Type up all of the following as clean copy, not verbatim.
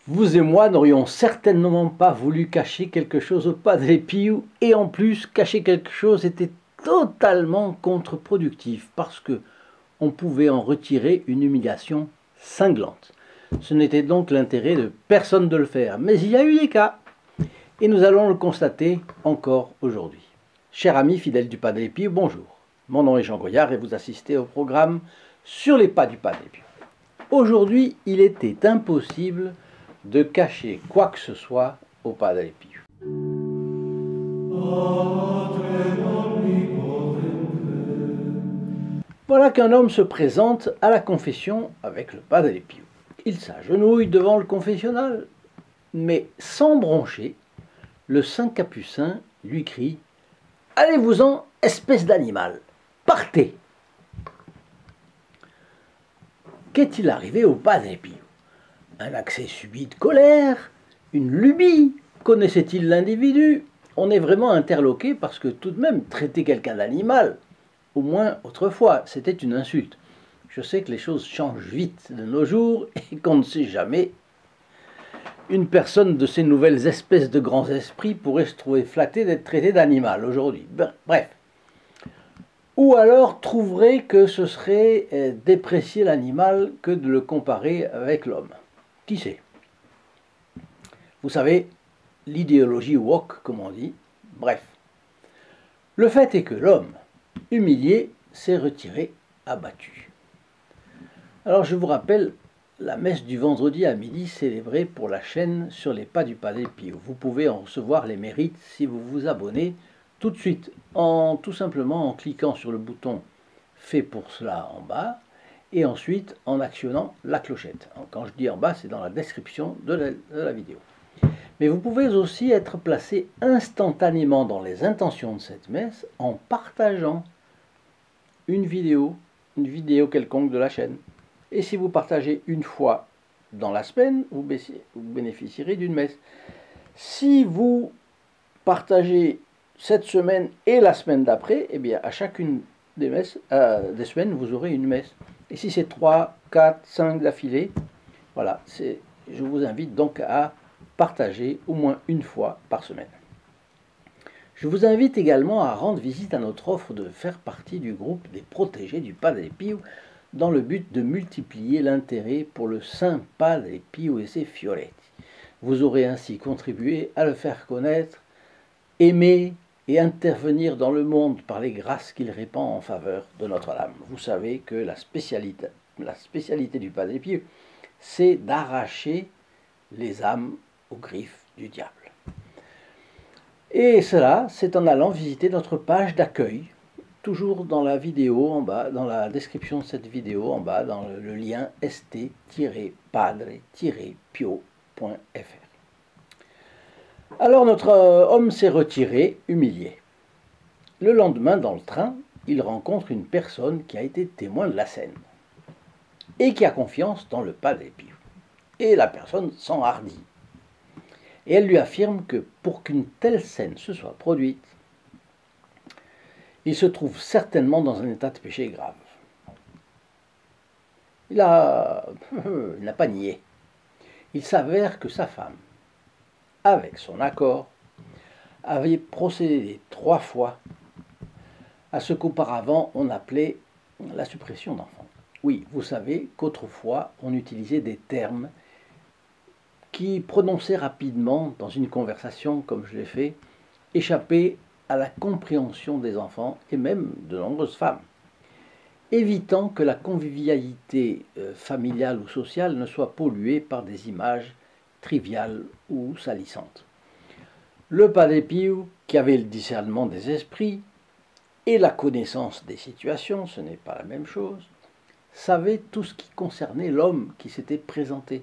Vous et moi n'aurions certainement pas voulu cacher quelque chose au Padre Pio, et en plus, cacher quelque chose était totalement contre-productif parce que on pouvait en retirer une humiliation cinglante. Ce n'était donc l'intérêt de personne de le faire, mais il y a eu des cas, et nous allons le constater encore aujourd'hui. Chers amis fidèles du Padre Pio, bonjour. Mon nom est Jean Goyard et vous assistez au programme Sur les pas du Padre Pio. Aujourd'hui, il était impossible de cacher quoi que ce soit au Padre Pio. Voilà qu'un homme se présente à la confession avec le Padre Pio. Il s'agenouille devant le confessionnal, mais sans broncher, le saint capucin lui crie « Allez-vous-en, espèce d'animal, partez !» Qu'est-il arrivé au Padre Pio? Un accès subit de colère? Une lubie? Connaissait-il l'individu? On est vraiment interloqué parce que tout de même, traiter quelqu'un d'animal, au moins autrefois, c'était une insulte. Je sais que les choses changent vite de nos jours et qu'on ne sait jamais. Une personne de ces nouvelles espèces de grands esprits pourrait se trouver flattée d'être traitée d'animal aujourd'hui. Bref. Ou alors trouverait que ce serait déprécier l'animal que de le comparer avec l'homme. Qui sait? Vous savez, l'idéologie woke, comme on dit. Bref. Le fait est que l'homme, humilié, s'est retiré abattu. Alors je vous rappelle la messe du vendredi à midi célébrée pour la chaîne Sur les pas du Padre Pio. Vous pouvez en recevoir les mérites si vous vous abonnez tout de suite, tout simplement en cliquant sur le bouton fait pour cela en bas, et ensuite en actionnant la clochette. Quand je dis en bas, c'est dans la description de la vidéo. Mais vous pouvez aussi être placé instantanément dans les intentions de cette messe en partageant une vidéo quelconque de la chaîne. Et si vous partagez une fois dans la semaine, vous bénéficierez d'une messe. Si vous partagez cette semaine et la semaine d'après, eh bien à chacune des semaines, vous aurez une messe. Et si c'est 3, 4, 5 d'affilée, voilà, je vous invite donc à partager au moins une fois par semaine. Je vous invite également à rendre visite à notre offre de faire partie du groupe des protégés du Padre Pio dans le but de multiplier l'intérêt pour le Saint Padre Pio et ses fioretti. Vous aurez ainsi contribué à le faire connaître, aimer et intervenir dans le monde par les grâces qu'il répand en faveur de Notre-Dame. Vous savez que la spécialité du Padre Pio, c'est d'arracher les âmes aux griffes du diable. Et cela, c'est en allant visiter notre page d'accueil, toujours dans la vidéo en bas, dans la description de cette vidéo en bas, dans le lien st-padre-pio.fr. Alors notre homme s'est retiré, humilié. Le lendemain, dans le train, il rencontre une personne qui a été témoin de la scène et qui a confiance dans le Padre Pio. Et la personne s'enhardit. Et elle lui affirme que pour qu'une telle scène se soit produite, il se trouve certainement dans un état de péché grave. Il n'a pas nié. Il s'avère que sa femme, avec son accord, avait procédé 3 fois à ce qu'auparavant on appelait la suppression d'enfants. Oui, vous savez qu'autrefois on utilisait des termes qui, prononcés rapidement dans une conversation comme je l'ai fait, échappaient à la compréhension des enfants et même de nombreuses femmes, évitant que la convivialité familiale ou sociale ne soit polluée par des images triviales ou salissantes. Le Padre Pio, qui avait le discernement des esprits et la connaissance des situations, ce n'est pas la même chose, savait tout ce qui concernait l'homme qui s'était présenté.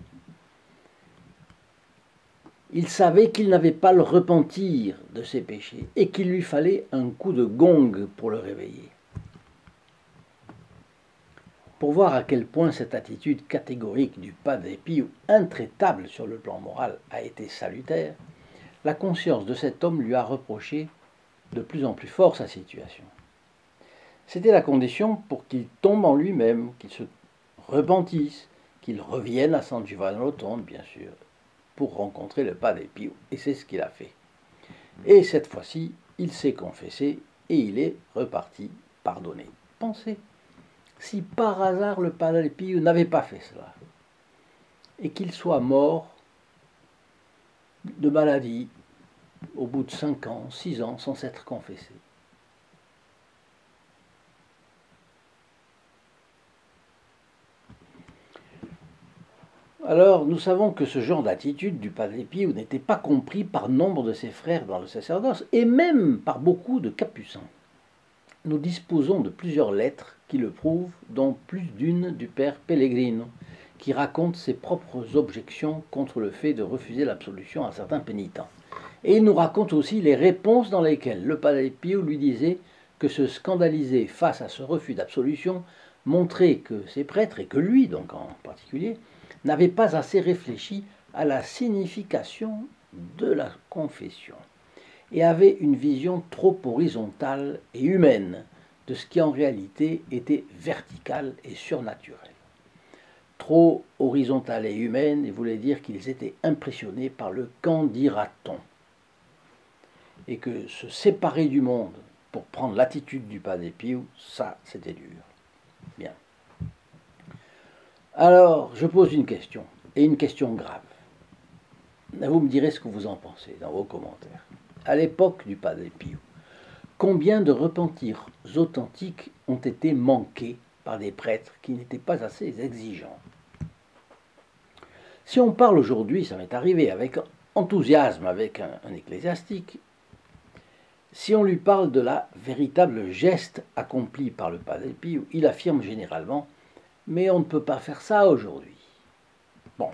Il savait qu'il n'avait pas le repentir de ses péchés et qu'il lui fallait un coup de gong pour le réveiller. Pour voir à quel point cette attitude catégorique du Padre Pio, intraitable sur le plan moral, a été salutaire, la conscience de cet homme lui a reproché de plus en plus fort sa situation. C'était la condition pour qu'il tombe en lui-même, qu'il se repentisse, qu'il revienne à San Giovanni Rotondo, bien sûr, pour rencontrer le Padre Pio. Et c'est ce qu'il a fait. Et cette fois-ci, il s'est confessé et il est reparti pardonné. Pensez, si par hasard le Padre Pio n'avait pas fait cela, et qu'il soit mort de maladie au bout de 5 ans, 6 ans, sans s'être confessé. Alors, nous savons que ce genre d'attitude du Padre Pio n'était pas compris par nombre de ses frères dans le sacerdoce, et même par beaucoup de capucins. Nous disposons de plusieurs lettres qui le prouvent, dont plus d'une du père Pellegrino, qui raconte ses propres objections contre le fait de refuser l'absolution à certains pénitents. Et il nous raconte aussi les réponses dans lesquelles le Padre Pio lui disait que se scandaliser face à ce refus d'absolution montrait que ces prêtres, et que lui donc en particulier, n'avaient pas assez réfléchi à la signification de la confession et avait une vision trop horizontale et humaine de ce qui en réalité était vertical et surnaturel. Trop horizontale et humaine, et voulait dire qu'ils étaient impressionnés par le qu'en dira-t-on, et que se séparer du monde pour prendre l'attitude du Padre Pio, ça c'était dur. Bien. Alors, je pose une question, et une question grave. Vous me direz ce que vous en pensez dans vos commentaires. À l'époque du Padre Pio, combien de repentirs authentiques ont été manqués par des prêtres qui n'étaient pas assez exigeants? Si on parle aujourd'hui, ça m'est arrivé avec enthousiasme avec un ecclésiastique, si on lui parle de la véritable geste accompli par le Padre Pio, il affirme généralement « mais on ne peut pas faire ça aujourd'hui ». Bon,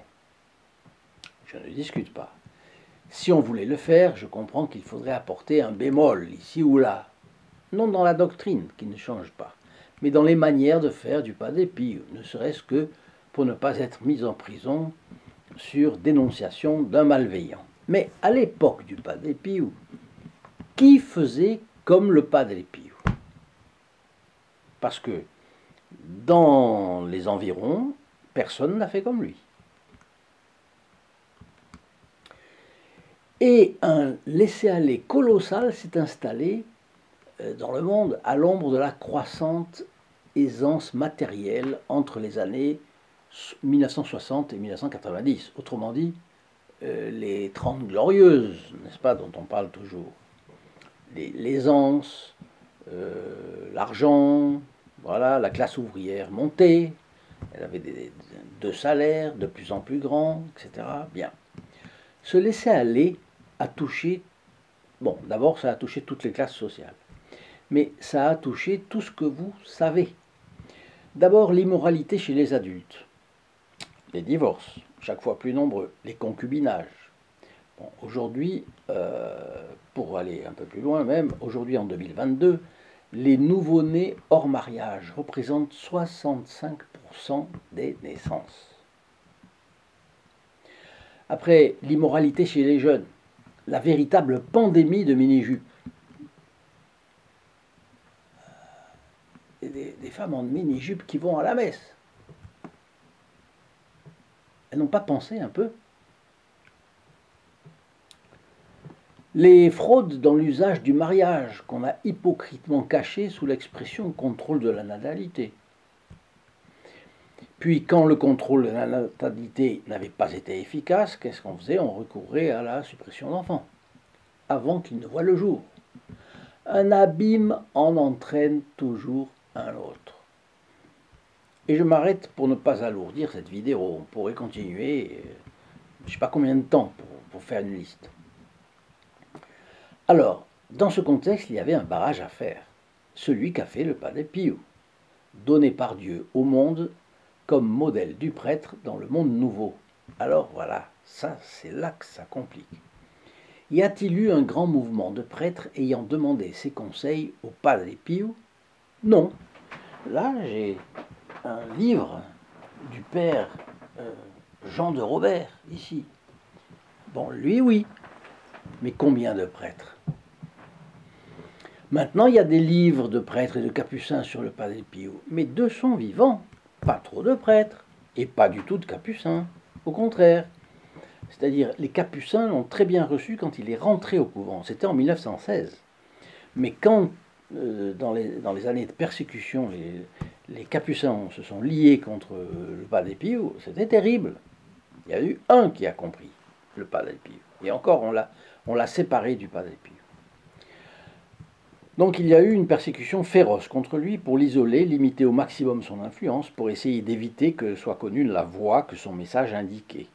je ne discute pas. Si on voulait le faire, je comprends qu'il faudrait apporter un bémol ici ou là. Non dans la doctrine, qui ne change pas, mais dans les manières de faire du Padre Pio, ne serait-ce que pour ne pas être mis en prison sur dénonciation d'un malveillant. Mais à l'époque du Padre Pio, qui faisait comme le Padre Pio? Parce que dans les environs, personne n'a fait comme lui. Et un laisser-aller colossal s'est installé dans le monde à l'ombre de la croissante aisance matérielle entre les années 1960 et 1990. Autrement dit, les 30 glorieuses, n'est-ce pas, dont on parle toujours. L'aisance, l'argent, voilà, la classe ouvrière montait, elle avait deux salaires de plus en plus grands, etc. Bien. Se laisser aller a touché, bon, d'abord ça a touché toutes les classes sociales, mais ça a touché tout ce que vous savez. D'abord l'immoralité chez les adultes, les divorces, chaque fois plus nombreux, les concubinages. Bon, aujourd'hui, pour aller un peu plus loin même, aujourd'hui en 2022, les nouveau-nés hors mariage représentent 65% des naissances. Après, l'immoralité chez les jeunes, la véritable pandémie de mini-jupes. Des femmes en mini-jupe qui vont à la messe. Elles n'ont pas pensé un peu? Les fraudes dans l'usage du mariage qu'on a hypocritement caché sous l'expression contrôle de la natalité. Puis quand le contrôle de la natalité n'avait pas été efficace, qu'est-ce qu'on faisait? On recourait à la suppression d'enfants, avant qu'ils ne voient le jour. Un abîme en entraîne toujours un autre. Et je m'arrête pour ne pas alourdir cette vidéo. On pourrait continuer, je ne sais pas combien de temps pour faire une liste. Alors, dans ce contexte, il y avait un barrage à faire. Celui qu'a fait le Padre Pio, donné par Dieu au monde comme modèle du prêtre dans le monde nouveau. Alors voilà, ça c'est là que ça complique. Y a-t-il eu un grand mouvement de prêtres ayant demandé ses conseils au Padre Pio? Non. Là, j'ai un livre du père Jean de Robert, ici. Bon, lui, oui. Mais combien de prêtres? Maintenant, il y a des livres de prêtres et de capucins sur le Padre Pio, mais deux sont vivants. Pas trop de prêtres, et pas du tout de capucins. Au contraire. C'est-à-dire, les Capucins l'ont très bien reçu quand il est rentré au couvent. C'était en 1916. Mais quand, dans les années de persécution, les Capucins se sont liés contre le Padre Pio, c'était terrible. Il y a eu un qui a compris, le Padre Pio. Et encore, on l'a séparé du Padre Pio. Donc il y a eu une persécution féroce contre lui pour l'isoler, limiter au maximum son influence, pour essayer d'éviter que soit connue la voie que son message indiquait.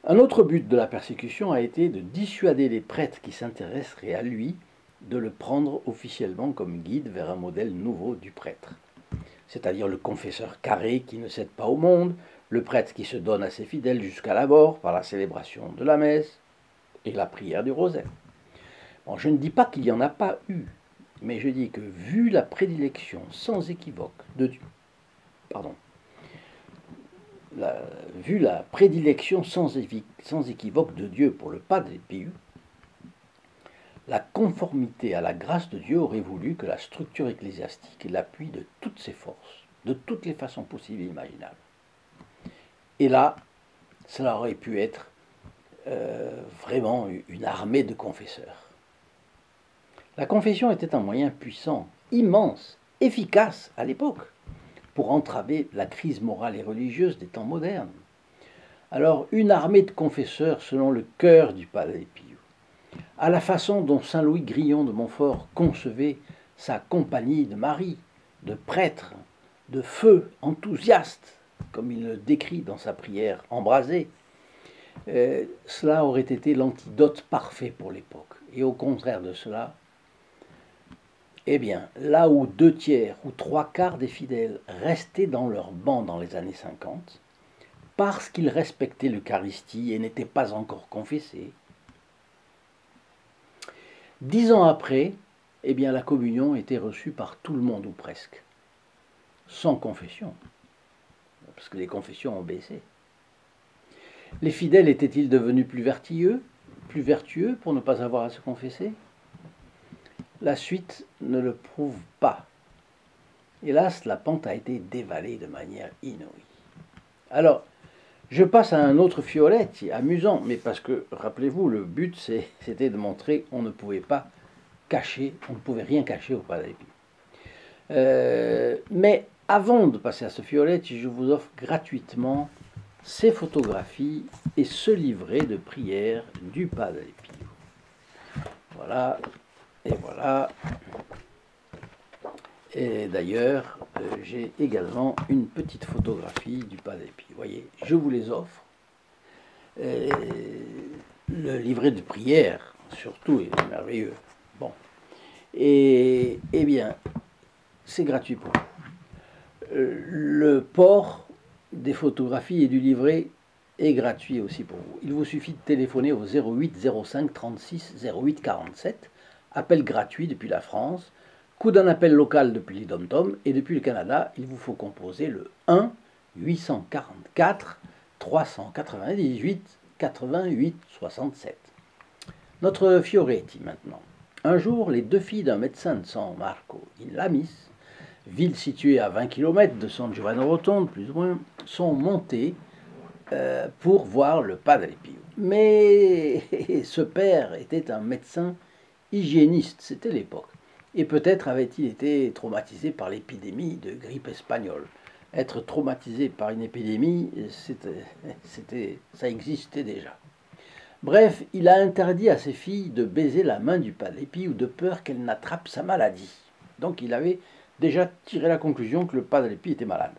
Un autre but de la persécution a été de dissuader les prêtres qui s'intéresseraient à lui de le prendre officiellement comme guide vers un modèle nouveau du prêtre. C'est-à-dire le confesseur carré qui ne cède pas au monde, le prêtre qui se donne à ses fidèles jusqu'à la mort par la célébration de la messe et la prière du rosaire. Bon, je ne dis pas qu'il n'y en a pas eu, mais je dis que vu la prédilection sans équivoque de Dieu, vu la prédilection sans équivoque de Dieu pour le Padre Pio, la conformité à la grâce de Dieu aurait voulu que la structure ecclésiastique l'appuie de toutes ses forces, de toutes les façons possibles et imaginables. Et là, cela aurait pu être vraiment une armée de confesseurs. La confession était un moyen puissant, immense, efficace à l'époque, pour entraver la crise morale et religieuse des temps modernes. Alors, une armée de confesseurs selon le cœur du Padre Pio, à la façon dont saint Louis Grillon de Montfort concevait sa compagnie de Marie, de prêtres, de feu enthousiastes, comme il le décrit dans sa prière embrasée, cela aurait été l'antidote parfait pour l'époque. Et au contraire de cela, eh bien, là où 2/3 ou 3/4 des fidèles restaient dans leur banc dans les années 50, parce qu'ils respectaient l'Eucharistie et n'étaient pas encore confessés, 10 ans après, eh bien, la communion était reçue par tout le monde ou presque, sans confession, parce que les confessions ont baissé. Les fidèles étaient-ils devenus plus vertueux pour ne pas avoir à se confesser? La suite ne le prouve pas. Hélas, la pente a été dévalée de manière inouïe. Alors, je passe à un autre Fioretti, amusant, mais parce que, rappelez-vous, le but c'était de montrer qu'on ne pouvait pas cacher, on ne pouvait rien cacher au Padre Pio. Mais avant de passer à ce Fioretti, je vous offre gratuitement ces photographies et ce livret de prière du Padre Pio. Voilà, et voilà. Et d'ailleurs, j'ai également une petite photographie du Padre Pio. Vous voyez, je vous les offre. Le livret de prière, surtout, est merveilleux. Bon. Et eh bien, c'est gratuit pour vous. Le port des photographies et du livret est gratuit aussi pour vous. Il vous suffit de téléphoner au 08 05 36 08 47, appel gratuit depuis la France, coût d'un appel local depuis les dom-tom, et depuis le Canada, il vous faut composer le 1 844 398 88 67. Notre Fioretti maintenant. Un jour, les 2 filles d'un médecin de San Marco in Lamis, ville située à 20 km de San Giovanni Rotondo, plus ou moins, sont montées pour voir le Padre Pio. Mais ce père était un médecin hygiéniste, c'était l'époque. Et peut-être avait-il été traumatisé par l'épidémie de grippe espagnole. Être traumatisé par une épidémie, ça existait déjà. Bref, il a interdit à ses filles de baiser la main du Padre Pio de peur qu'elle n'attrape sa maladie. Donc il avait déjà tiré la conclusion que le Padre Pio était malade.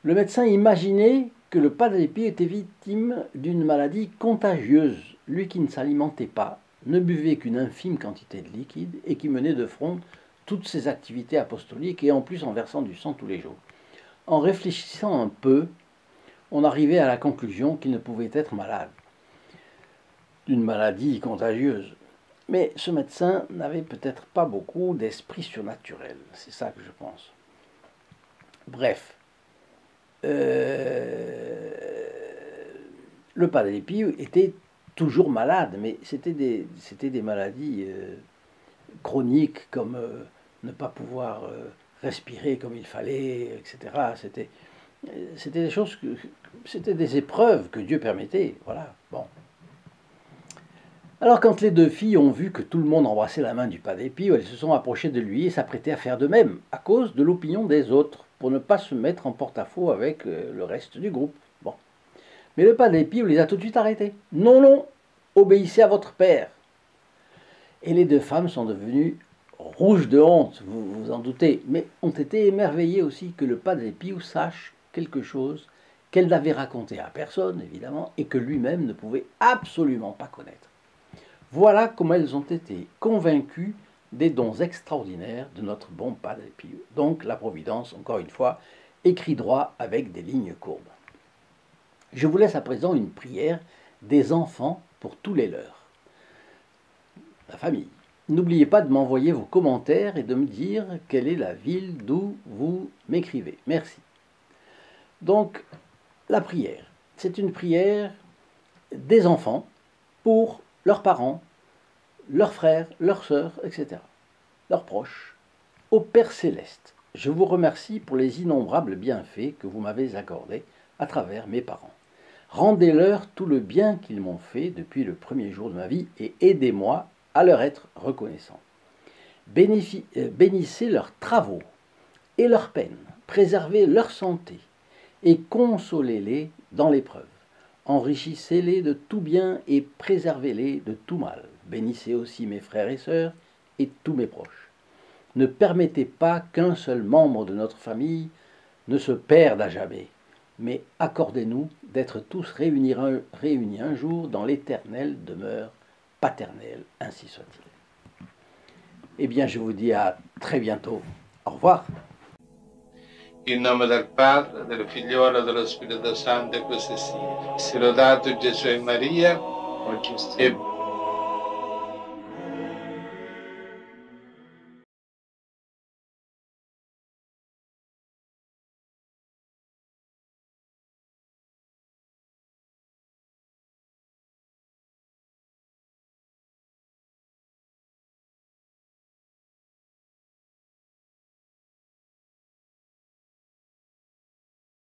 Le médecin imaginait que le Padre Pio était victime d'une maladie contagieuse, lui qui ne s'alimentait pas, ne buvait qu'une infime quantité de liquide et qui menait de front toutes ses activités apostoliques et en plus en versant du sang tous les jours. En réfléchissant un peu, on arrivait à la conclusion qu'il ne pouvait être malade d'une maladie contagieuse. Mais ce médecin n'avait peut-être pas beaucoup d'esprit surnaturel, c'est ça que je pense. Bref, le Padre Pio était toujours malade, mais c'était des maladies chroniques comme ne pas pouvoir respirer comme il fallait, etc. C'était des choses, c'était des épreuves que Dieu permettait. Voilà, bon. Alors quand les deux filles ont vu que tout le monde embrassait la main du Padre Pio, elles se sont approchées de lui et s'apprêtaient à faire de même, à cause de l'opinion des autres, pour ne pas se mettre en porte-à-faux avec le reste du groupe. Bon. Mais le Padre Pio les a tout de suite arrêtés. Non, non, obéissez à votre père. Et les deux femmes sont devenues rouges de honte, vous vous en doutez, mais ont été émerveillées aussi que le Padre Pio sache quelque chose qu'elle n'avait raconté à personne, évidemment, et que lui-même ne pouvait absolument pas connaître. Voilà comment elles ont été convaincues des dons extraordinaires de notre bon Padre Pio. Donc la Providence, encore une fois, écrit droit avec des lignes courbes. Je vous laisse à présent une prière des enfants pour tous les leurs. La famille. N'oubliez pas de m'envoyer vos commentaires et de me dire quelle est la ville d'où vous m'écrivez. Merci. Donc, la prière. C'est une prière des enfants pour leurs parents, leurs frères, leurs sœurs, etc., leurs proches. Ô Père céleste, je vous remercie pour les innombrables bienfaits que vous m'avez accordés à travers mes parents. Rendez-leur tout le bien qu'ils m'ont fait depuis le premier jour de ma vie et aidez-moi à leur être reconnaissant. Bénissez leurs travaux et leurs peines, préservez leur santé et consolez-les dans l'épreuve. Enrichissez-les de tout bien et préservez-les de tout mal. Bénissez aussi mes frères et sœurs et tous mes proches. Ne permettez pas qu'un seul membre de notre famille ne se perde à jamais, mais accordez-nous d'être tous réunis un jour dans l'éternelle demeure paternelle, ainsi soit-il. Eh bien, je vous dis à très bientôt. Au revoir. In nome del Padre, del Figliolo e dello Spirito Santo, e così sia. Sia lodato Gesù e Maria, e